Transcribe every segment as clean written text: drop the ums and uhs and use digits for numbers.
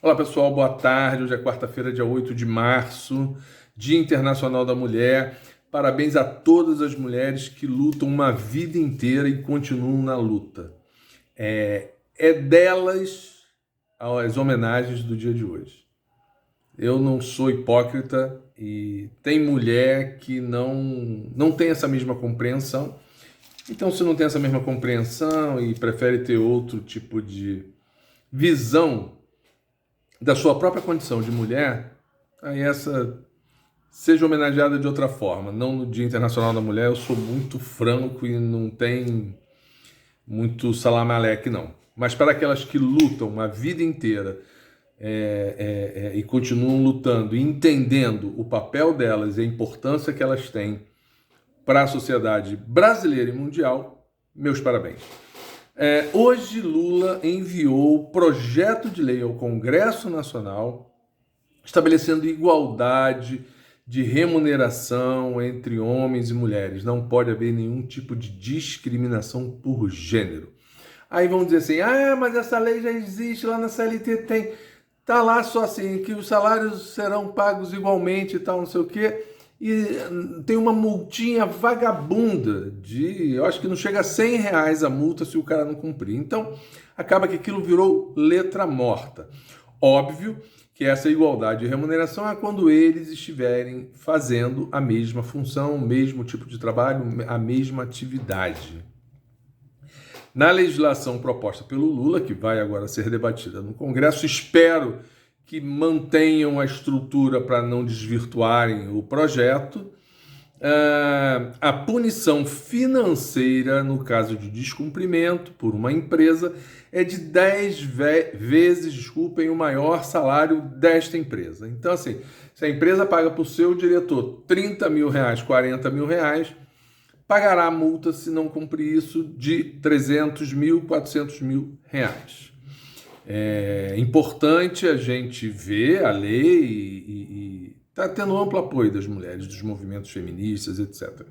Olá pessoal, boa tarde. Hoje é quarta-feira, dia 8 de março, Dia Internacional da Mulher. Parabéns a todas as mulheres que lutam uma vida inteira e continuam na luta. É delas as homenagens do dia de hoje. Eu não sou hipócrita e tem mulher que não tem essa mesma compreensão. Então, se não tem essa mesma compreensão e prefere ter outro tipo de visão da sua própria condição de mulher, aí essa seja homenageada de outra forma, não no Dia Internacional da Mulher. Eu sou muito franco e não tem muito salamaleque, não. Mas para aquelas que lutam a vida inteira e continuam lutando e entendendo o papel delas e a importância que elas têm para a sociedade brasileira e mundial, meus parabéns. Hoje, Lula enviou projeto de lei ao Congresso Nacional estabelecendo igualdade de remuneração entre homens e mulheres. Não pode haver nenhum tipo de discriminação por gênero. Aí vão dizer assim, mas essa lei já existe, lá na CLT tem, tá lá só assim, que os salários serão pagos igualmente e tal, não sei o quê. E tem uma multinha vagabunda eu acho que não chega a R$100 a multa se o cara não cumprir. Então, acaba que aquilo virou letra morta. Óbvio que essa igualdade de remuneração é quando eles estiverem fazendo a mesma função, o mesmo tipo de trabalho, a mesma atividade. Na legislação proposta pelo Lula, que vai agora ser debatida no Congresso, espero que mantenham a estrutura para não desvirtuarem o projeto. A punição financeira, no caso de descumprimento por uma empresa, é de 10 vezes, o maior salário desta empresa. Então, assim, se a empresa paga para o seu diretor R$30 mil, R$40 mil, pagará a multa, se não cumprir isso, de R$300 mil, R$400 mil. É importante a gente ver a lei e está tendo amplo apoio das mulheres, dos movimentos feministas, etc.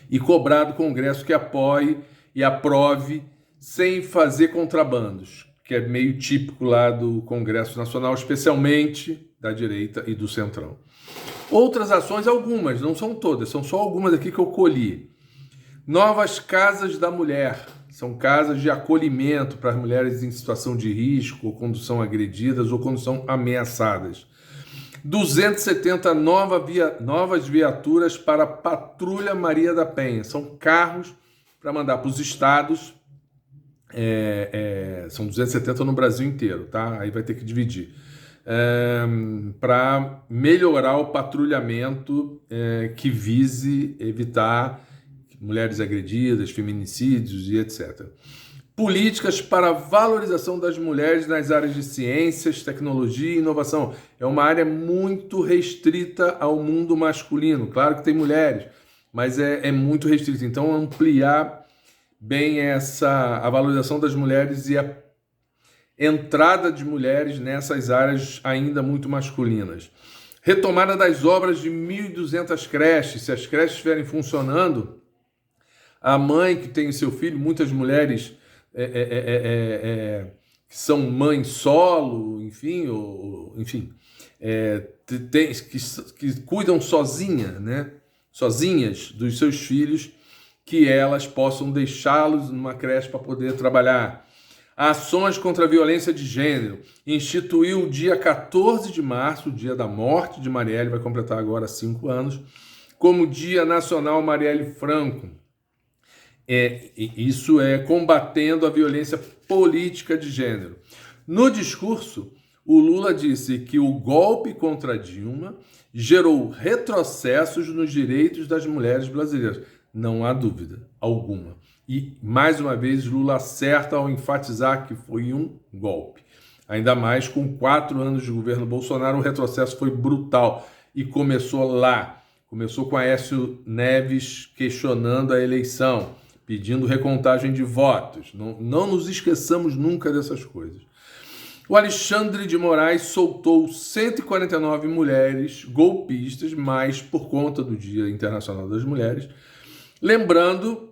E cobrar do Congresso que apoie e aprove sem fazer contrabandos, que é meio típico lá do Congresso Nacional, especialmente da direita e do centrão. Outras ações, algumas, não são todas, são só algumas aqui que eu colhi. Novas casas da mulher. São casas de acolhimento para as mulheres em situação de risco, ou quando são agredidas, ou quando são ameaçadas. 270 novas viaturas para a Patrulha Maria da Penha. São carros para mandar para os estados. São 270 no Brasil inteiro, tá? Aí vai ter que dividir. Para melhorar o patrulhamento que vise evitar mulheres agredidas, feminicídios e etc. Políticas para a valorização das mulheres nas áreas de ciências, tecnologia e inovação. É uma área muito restrita ao mundo masculino. Claro que tem mulheres, mas é muito restrita. Então, ampliar bem a valorização das mulheres e a entrada de mulheres nessas áreas ainda muito masculinas. Retomada das obras de 1.200 creches. Se as creches estiverem funcionando, a mãe que tem seu filho, muitas mulheres que são mães solo, enfim, que cuidam sozinhas dos seus filhos, que elas possam deixá-los numa creche para poder trabalhar. Ações contra a violência de gênero. Instituiu o dia 14 de março, o dia da morte de Marielle, vai completar agora 5 anos, como Dia Nacional Marielle Franco. Isso é combatendo a violência política de gênero. No discurso, o Lula disse que o golpe contra Dilma gerou retrocessos nos direitos das mulheres brasileiras. Não há dúvida alguma. E, mais uma vez, Lula acerta ao enfatizar que foi um golpe. Ainda mais com 4 anos de governo Bolsonaro, o retrocesso foi brutal. E começou lá. Começou com Aécio Neves questionando a eleição, pedindo recontagem de votos. Não nos esqueçamos nunca dessas coisas. O Alexandre de Moraes soltou 149 mulheres golpistas, mas por conta do Dia Internacional das Mulheres. Lembrando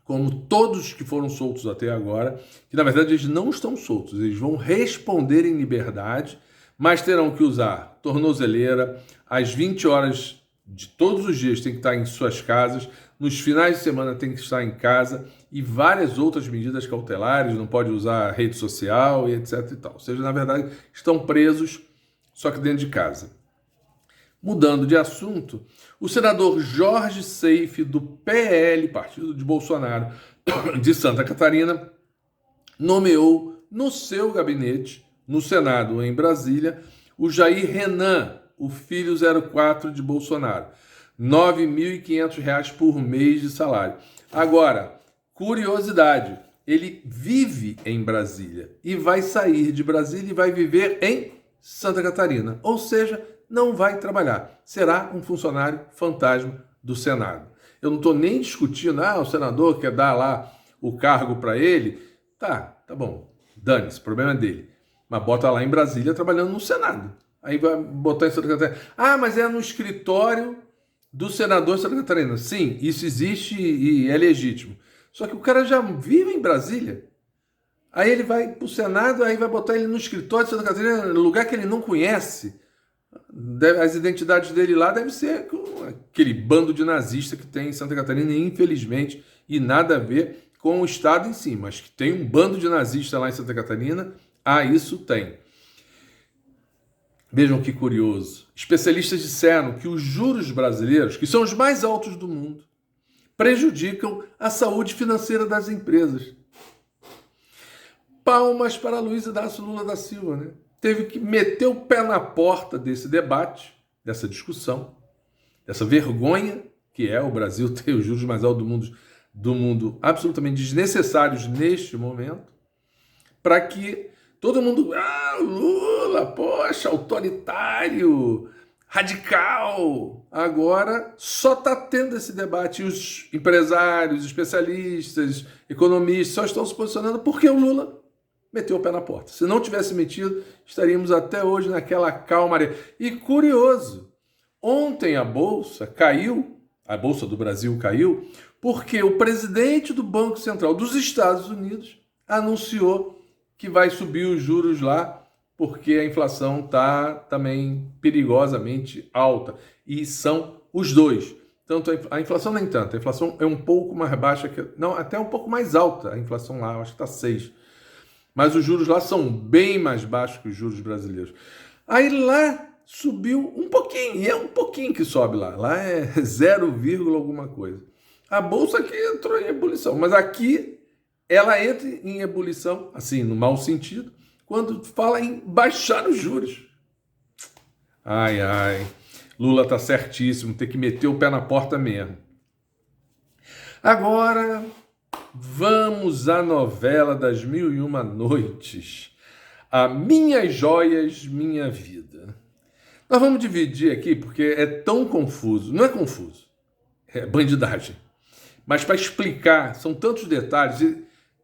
como todos que foram soltos até agora, que na verdade eles não estão soltos, eles vão responder em liberdade, mas terão que usar tornozeleira, às 20 horas de todos os dias tem que estar em suas casas, nos finais de semana tem que estar em casa e várias outras medidas cautelares, não pode usar rede social e etc e tal. Ou seja, na verdade, estão presos, só que dentro de casa. Mudando de assunto, o senador Jorge Seife, do PL, partido de Bolsonaro, de Santa Catarina, nomeou no seu gabinete, no Senado em Brasília, o Jair Renan, o filho 04 de Bolsonaro. R$ 9.500 por mês de salário. Agora, curiosidade, ele vive em Brasília e vai sair de Brasília e vai viver em Santa Catarina. Ou seja, não vai trabalhar. Será um funcionário fantasma do Senado. Eu não estou nem discutindo, o senador quer dar lá o cargo para ele. Tá bom, dane-se, o problema é dele. Mas bota lá em Brasília trabalhando no Senado. Aí vai botar em Santa Catarina. Mas é no escritório do senador de Santa Catarina. Sim, isso existe e é legítimo. Só que o cara já vive em Brasília. Aí ele vai para o Senado, aí vai botar ele no escritório de Santa Catarina, no lugar que ele não conhece. As identidades dele lá devem ser aquele bando de nazista que tem em Santa Catarina, infelizmente, e nada a ver com o Estado em si, mas que tem um bando de nazista lá em Santa Catarina, isso tem. Vejam que curioso. Especialistas disseram que os juros brasileiros, que são os mais altos do mundo, prejudicam a saúde financeira das empresas. Palmas para Luiz Inácio Lula da Silva, né? Teve que meter o pé na porta desse debate, dessa discussão, dessa vergonha que é o Brasil ter os juros mais altos do mundo absolutamente desnecessários neste momento, para que todo mundo, Lula, poxa, autoritário, radical. Agora só está tendo esse debate e os empresários, especialistas, economistas só estão se posicionando porque o Lula meteu o pé na porta. Se não tivesse metido, estaríamos até hoje naquela calmaria. E curioso, ontem a Bolsa caiu, a Bolsa do Brasil caiu, porque o presidente do Banco Central dos Estados Unidos anunciou que vai subir os juros lá, porque a inflação está também perigosamente alta. E são os dois. Tanto a inflação nem tanto, a inflação é um pouco mais baixa, não, até um pouco mais alta a inflação lá, eu acho que está 6%. Mas os juros lá são bem mais baixos que os juros brasileiros. Aí lá subiu um pouquinho, e é um pouquinho que sobe lá. Lá é 0, alguma coisa. A Bolsa aqui entrou em ebulição, mas aqui ela entra em ebulição, assim, no mau sentido, quando fala em baixar os juros. Lula tá certíssimo, tem que meter o pé na porta mesmo. Agora, vamos à novela das 1001 Noites. A Minhas Joias, Minha Vida. Nós vamos dividir aqui porque é tão confuso. Não é confuso, é bandidagem. Mas para explicar, são tantos detalhes.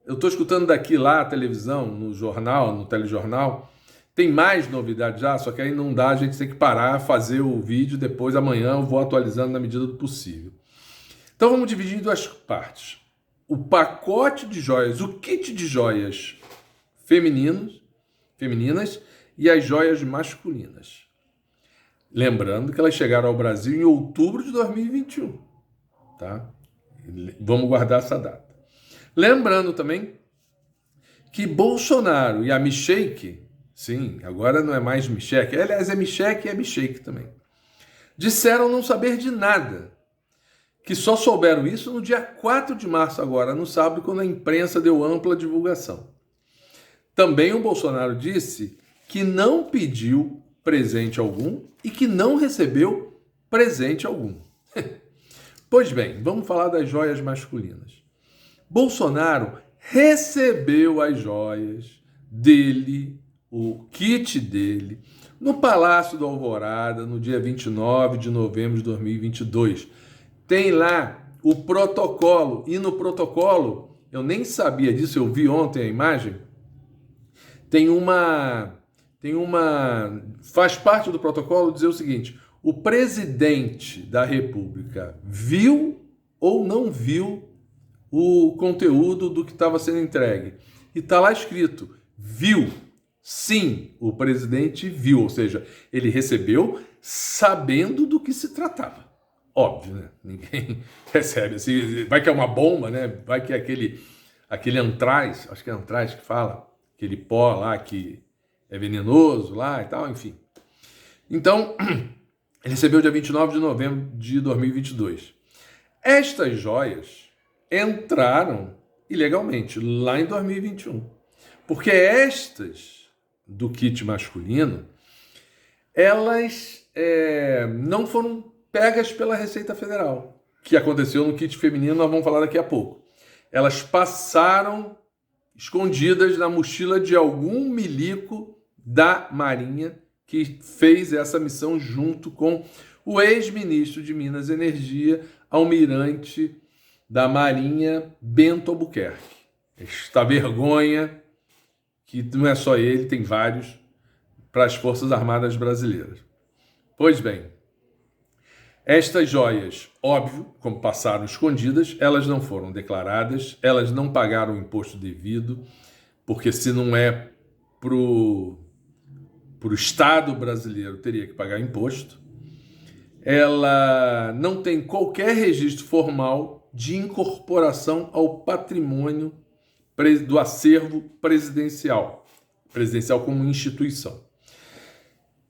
Eu estou escutando daqui lá a televisão, no jornal, no telejornal. Tem mais novidades já, só que aí não dá, a gente tem que parar, fazer o vídeo, depois amanhã eu vou atualizando na medida do possível. Então vamos dividir em duas partes. O pacote de joias, o kit de joias femininas e as joias masculinas. Lembrando que elas chegaram ao Brasil em outubro de 2021. Tá? Vamos guardar essa data. Lembrando também que Bolsonaro e a Michelle, sim, agora não é mais Michelle, aliás é Michelle e é Michelle também, disseram não saber de nada, que só souberam isso no dia 4 de março agora, no sábado, quando a imprensa deu ampla divulgação. Também o Bolsonaro disse que não pediu presente algum e que não recebeu presente algum. Pois bem, vamos falar das joias masculinas. Bolsonaro recebeu as joias dele, o kit dele, no Palácio do Alvorada, no dia 29 de novembro de 2022. Tem lá o protocolo, e no protocolo, eu nem sabia disso, eu vi ontem a imagem, faz parte do protocolo dizer o seguinte: o presidente da República viu ou não viu o conteúdo do que estava sendo entregue. E está lá escrito, viu. Sim, o presidente viu, ou seja, ele recebeu sabendo do que se tratava. Óbvio, né? Ninguém recebe assim, vai que é uma bomba, né? Vai que é aquele antraz, acho que é antraz que fala, aquele pó lá que é venenoso lá e tal, enfim. Então, ele recebeu dia 29 de novembro de 2022. Estas joias entraram ilegalmente lá em 2021. Porque estas do kit masculino, elas não foram pegas pela Receita Federal, que aconteceu no kit feminino, nós vamos falar daqui a pouco. Elas passaram escondidas na mochila de algum milico da Marinha que fez essa missão junto com o ex-ministro de Minas e Energia, almirante da Marinha, Bento Albuquerque. Esta vergonha, que não é só ele, tem vários, para as Forças Armadas Brasileiras. Pois bem, estas joias, óbvio, como passaram escondidas, elas não foram declaradas, elas não pagaram o imposto devido, porque se não é para o Estado brasileiro, teria que pagar imposto. Ela não tem qualquer registro formal de incorporação ao patrimônio do acervo presidencial como instituição.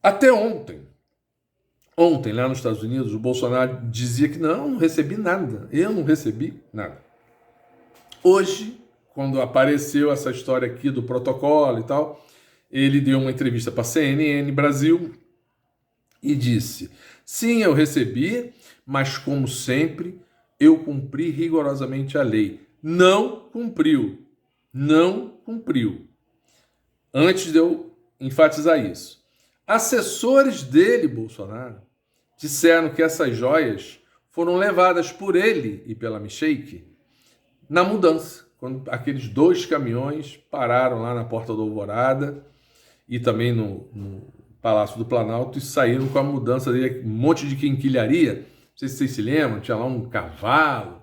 Até ontem, lá nos Estados Unidos, o Bolsonaro dizia que não recebi nada, eu não recebi nada. Hoje, quando apareceu essa história aqui do protocolo e tal, ele deu uma entrevista para a CNN Brasil e disse, sim, eu recebi, mas como sempre, eu cumpri rigorosamente a lei. Não cumpriu. Antes de eu enfatizar isso. Assessores dele, Bolsonaro, disseram que essas joias foram levadas por ele e pela Micheike na mudança, quando aqueles 2 caminhões pararam lá na Porta da Alvorada e também no Palácio do Planalto e saíram com a mudança dele, um monte de quinquilharia. Não sei se vocês se lembram, tinha lá um cavalo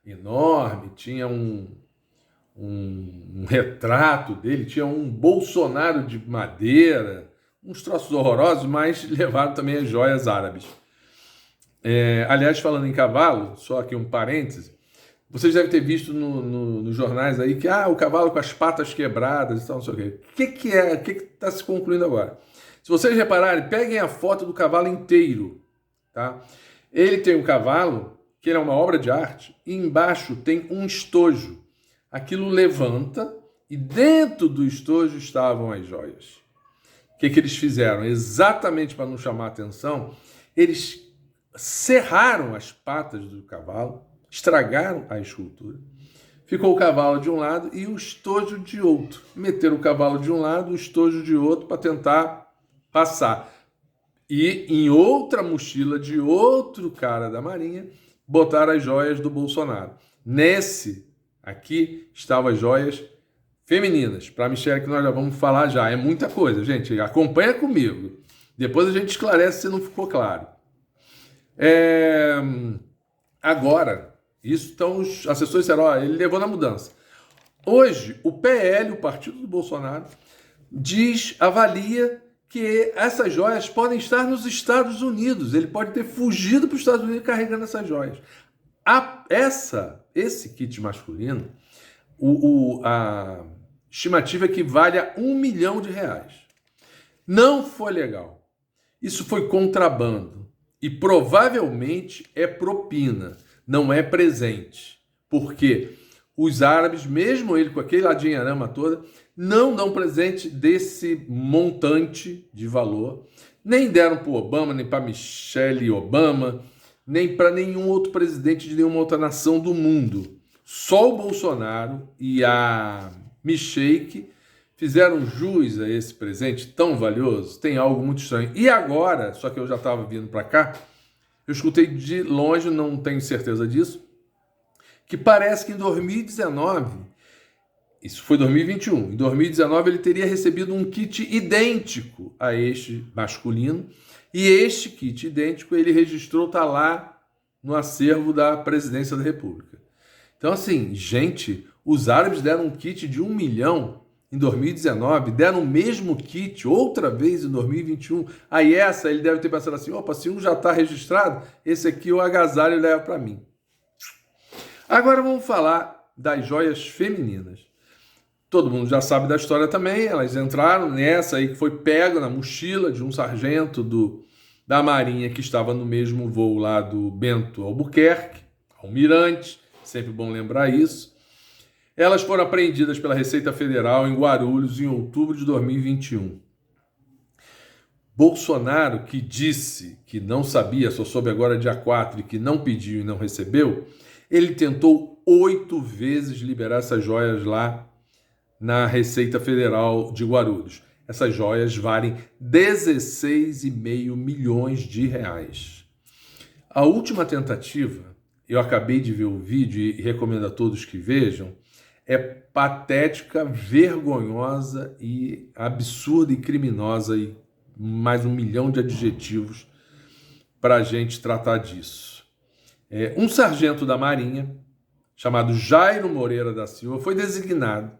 enorme, tinha um retrato dele, tinha um Bolsonaro de madeira, uns troços horrorosos, mas levaram também as joias árabes. Aliás, falando em cavalo, só aqui um parêntese, vocês devem ter visto nos jornais aí que o cavalo com as patas quebradas e tal, não sei o quê. O que está se concluindo agora? Se vocês repararem, peguem a foto do cavalo inteiro, tá? Ele tem um cavalo, que é uma obra de arte, e embaixo tem um estojo. Aquilo levanta e dentro do estojo estavam as joias. O que eles fizeram? Exatamente para não chamar a atenção, eles serraram as patas do cavalo, estragaram a escultura. Ficou o cavalo de um lado e o estojo de outro. Meteram o cavalo de um lado, o estojo de outro para tentar passar. E em outra mochila de outro cara da Marinha, botaram as joias do Bolsonaro. Nesse aqui estavam as joias femininas. Para a Michelle, que nós já vamos falar já. É muita coisa, gente. Acompanha comigo. Depois a gente esclarece se não ficou claro. Agora, isso então os assessores disseram, ele levou na mudança. Hoje, o PL, o partido do Bolsonaro, avalia que essas joias podem estar nos Estados Unidos. Ele pode ter fugido para os Estados Unidos carregando essas joias. Esse kit masculino, a estimativa é que vale a R$1 milhão. Não foi legal. Isso foi contrabando. E provavelmente é propina, não é presente. Porque os árabes, mesmo ele com aquele ladinharama toda, não dão presente desse montante de valor. Nem deram para o Obama, nem para Michelle Obama, nem para nenhum outro presidente de nenhuma outra nação do mundo. Só o Bolsonaro e a Micheike fizeram jus a esse presente tão valioso. Tem algo muito estranho. E agora, só que eu já estava vindo para cá, eu escutei de longe, não tenho certeza disso, que parece que em 2019, isso foi 2021, em 2019 ele teria recebido um kit idêntico a este masculino, e este kit idêntico ele registrou, está lá no acervo da Presidência da República. Então, assim, gente, os árabes deram um kit de 1 milhão em 2019, deram o mesmo kit outra vez em 2021. Aí essa, ele deve ter pensado assim, opa, se um já está registrado, esse aqui o agasalho leva para mim. Agora vamos falar das joias femininas. Todo mundo já sabe da história também, elas entraram nessa aí que foi pego na mochila de um sargento da Marinha que estava no mesmo voo lá do Bento Albuquerque, almirante, sempre bom lembrar isso. Elas foram apreendidas pela Receita Federal em Guarulhos em outubro de 2021. Bolsonaro, que disse que não sabia, só soube agora dia 4 e que não pediu e não recebeu, ele tentou 8 vezes liberar essas joias lá na Receita Federal de Guarulhos. Essas joias valem 16,5 milhões de reais. A última tentativa, eu acabei de ver o vídeo e recomendo a todos que vejam, é patética, vergonhosa e absurda e criminosa e mais 1 milhão de adjetivos para a gente tratar disso. Um sargento da Marinha, chamado Jairo Moreira da Silva, foi designado.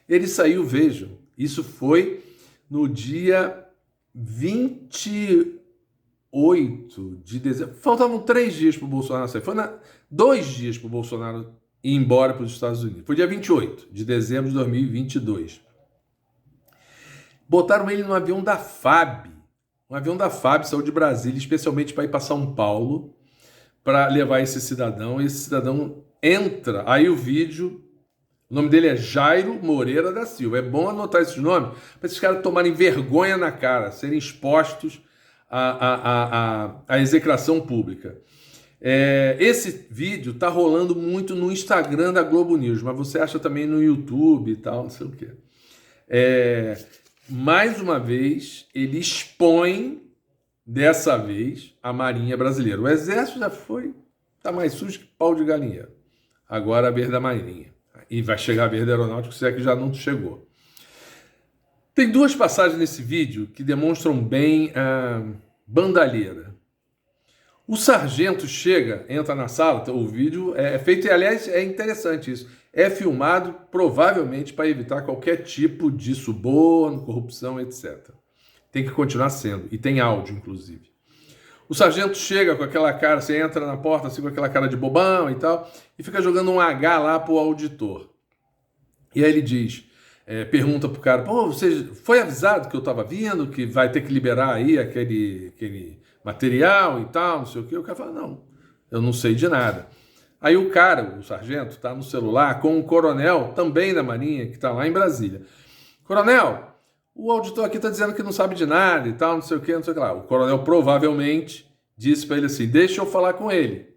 Ele saiu, vejam, isso foi no dia 28 de dezembro. Faltavam 3 dias para o Bolsonaro sair. Foi 2 dias para o Bolsonaro ir embora para os Estados Unidos. Foi dia 28 de dezembro de 2022. Botaram ele no avião da FAB. Um avião da FAB saiu de Brasília, especialmente para ir para São Paulo, para levar esse cidadão. Esse cidadão entra. Aí o vídeo, o nome dele é Jairo Moreira da Silva. É bom anotar esses nomes para esses caras tomarem vergonha na cara, serem expostos à execração pública. Esse vídeo tá rolando muito no Instagram da Globo News, mas você acha também no YouTube e tal, não sei o quê. Mais uma vez, ele expõe, dessa vez, a Marinha Brasileira. O Exército já tá mais sujo que pau de galinheiro. Agora a vez da Marinha. E vai chegar a vez da Aeronáutica, se é que já não chegou. Tem 2 passagens nesse vídeo que demonstram bem a bandalheira. O sargento chega, entra na sala, o vídeo é feito, e aliás é interessante isso, é filmado provavelmente para evitar qualquer tipo de suborno, corrupção, etc. Tem que continuar sendo, e tem áudio inclusive. O sargento chega com aquela cara, você entra na porta assim com aquela cara de bobão e tal, e fica jogando um H lá pro auditor. E aí ele diz, pergunta pro cara, pô, você foi avisado que eu estava vindo, que vai ter que liberar aí aquele material e tal, não sei o quê. O cara fala, não, eu não sei de nada. Aí o cara, o sargento, tá no celular com um coronel, também da Marinha, que tá lá em Brasília. Coronel, o auditor aqui tá dizendo que não sabe de nada e tal, não sei o quê, não sei o que lá. O coronel provavelmente disse para ele assim, deixa eu falar com ele.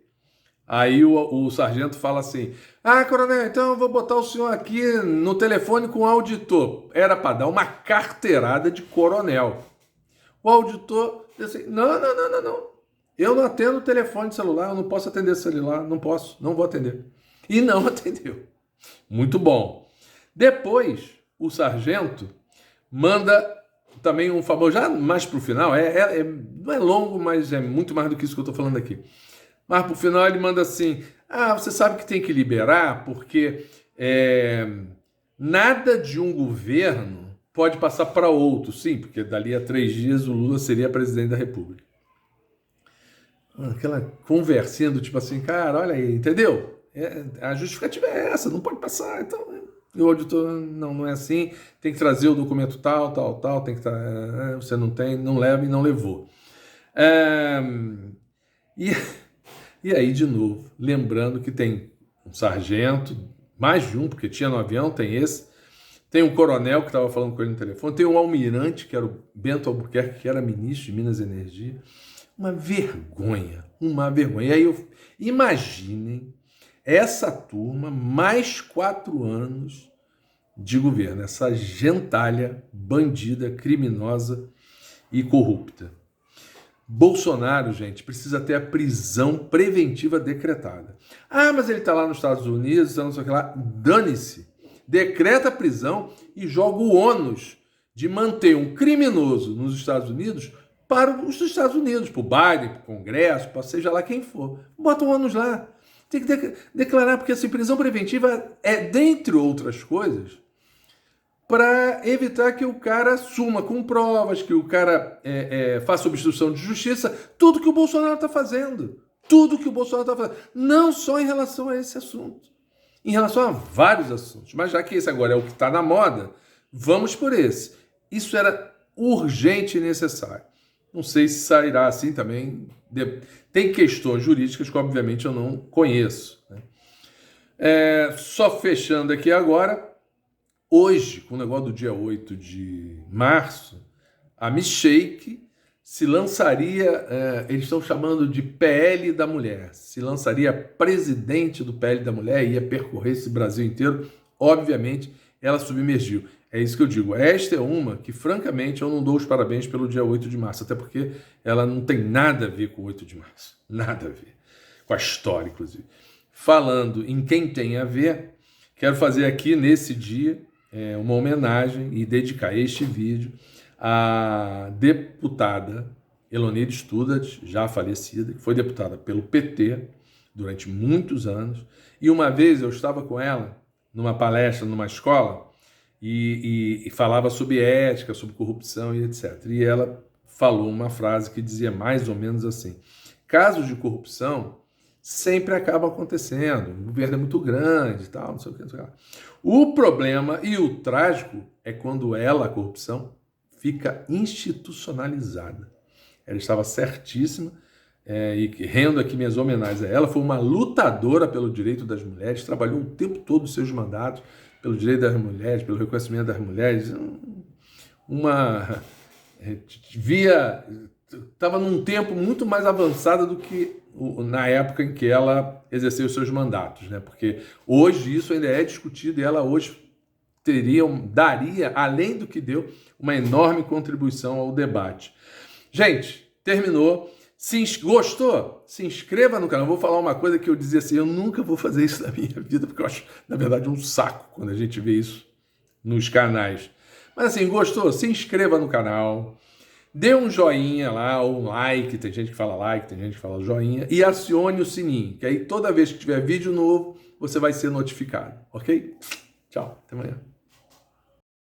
Aí o sargento fala assim, coronel, então eu vou botar o senhor aqui no telefone com o auditor. Era para dar uma carteirada de coronel. O auditor disse assim, não. Eu não atendo o telefone celular, eu não posso atender celular, não vou atender. E não atendeu. Muito bom. Depois, o sargento manda também um famoso, já mais para o final, não é longo, mas é muito mais do que isso que eu estou falando aqui. Mas para o final ele manda assim, você sabe que tem que liberar, porque nada de um governo pode passar para outro. Sim, porque dali a 3 dias o Lula seria presidente da República. Aquela conversinha do tipo assim, cara, olha aí, entendeu? A justificativa é essa, não pode passar, então... E o auditor, não é assim, tem que trazer o documento tal, tem que você não tem, não leva e não levou. E aí, de novo, lembrando que tem um sargento, mais de um, porque tinha no avião, tem esse, tem um coronel que estava falando com ele no telefone, tem um almirante, que era o Bento Albuquerque, que era ministro de Minas e Energia. Uma vergonha. E aí, imaginem essa turma, mais 4 anos de governo, essa gentalha bandida, criminosa e corrupta. Bolsonaro, gente, precisa ter a prisão preventiva decretada. Mas ele está lá nos Estados Unidos, não sei o que lá. Dane-se. Decreta a prisão e joga o ônus de manter um criminoso nos Estados Unidos para os Estados Unidos, para o Biden, para o Congresso, para seja lá quem for. Bota o ônus lá. Tem que declarar, porque assim, prisão preventiva é, dentre outras coisas, para evitar que o cara assuma com provas, que o cara faça obstrução de justiça, tudo que o Bolsonaro está fazendo. Tudo que o Bolsonaro está fazendo. Não só em relação a esse assunto. Em relação a vários assuntos. Mas já que esse agora é o que está na moda, vamos por esse. Isso era urgente e necessário. Não sei se sairá assim também. Tem questões jurídicas que, obviamente, eu não conheço. Né? Só fechando aqui agora, hoje, com o negócio do dia 8 de março, a Milkshake se lançaria, eles estão chamando de PL da Mulher, se lançaria presidente do PL da Mulher, ia percorrer esse Brasil inteiro. Obviamente, ela submergiu. É isso que eu digo. Esta é uma que, francamente, eu não dou os parabéns pelo dia 8 de março, até porque ela não tem nada a ver com o 8 de março. Nada a ver. Com a história, inclusive. Falando em quem tem a ver, quero fazer aqui, nesse dia, uma homenagem e dedicar este vídeo à deputada Elonide Studat, já falecida, que foi deputada pelo PT durante muitos anos. E uma vez eu estava com ela numa palestra, numa escola, e falava sobre ética, sobre corrupção e etc. E ela falou uma frase que dizia mais ou menos assim: casos de corrupção sempre acabam acontecendo, o governo é muito grande e tal, não sei o que, não sei o que. O problema e o trágico é quando a corrupção, fica institucionalizada. Ela estava certíssima, e rendo aqui minhas homenagens a ela, foi uma lutadora pelo direito das mulheres, trabalhou o tempo todo os seus mandatos pelo direito das mulheres, pelo reconhecimento das mulheres, estava num tempo muito mais avançado do que na época em que ela exerceu os seus mandatos, né? Porque hoje isso ainda é discutido e ela hoje daria, além do que deu, uma enorme contribuição ao debate. Gente, terminou. Gostou? Se inscreva no canal. Vou falar uma coisa que eu dizia assim, eu nunca vou fazer isso na minha vida, porque eu acho, na verdade, um saco quando a gente vê isso nos canais. Mas assim, gostou? Se inscreva no canal, dê um joinha lá, ou um like, tem gente que fala like, tem gente que fala joinha, e acione o sininho, que aí toda vez que tiver vídeo novo, você vai ser notificado, ok? Tchau, até amanhã.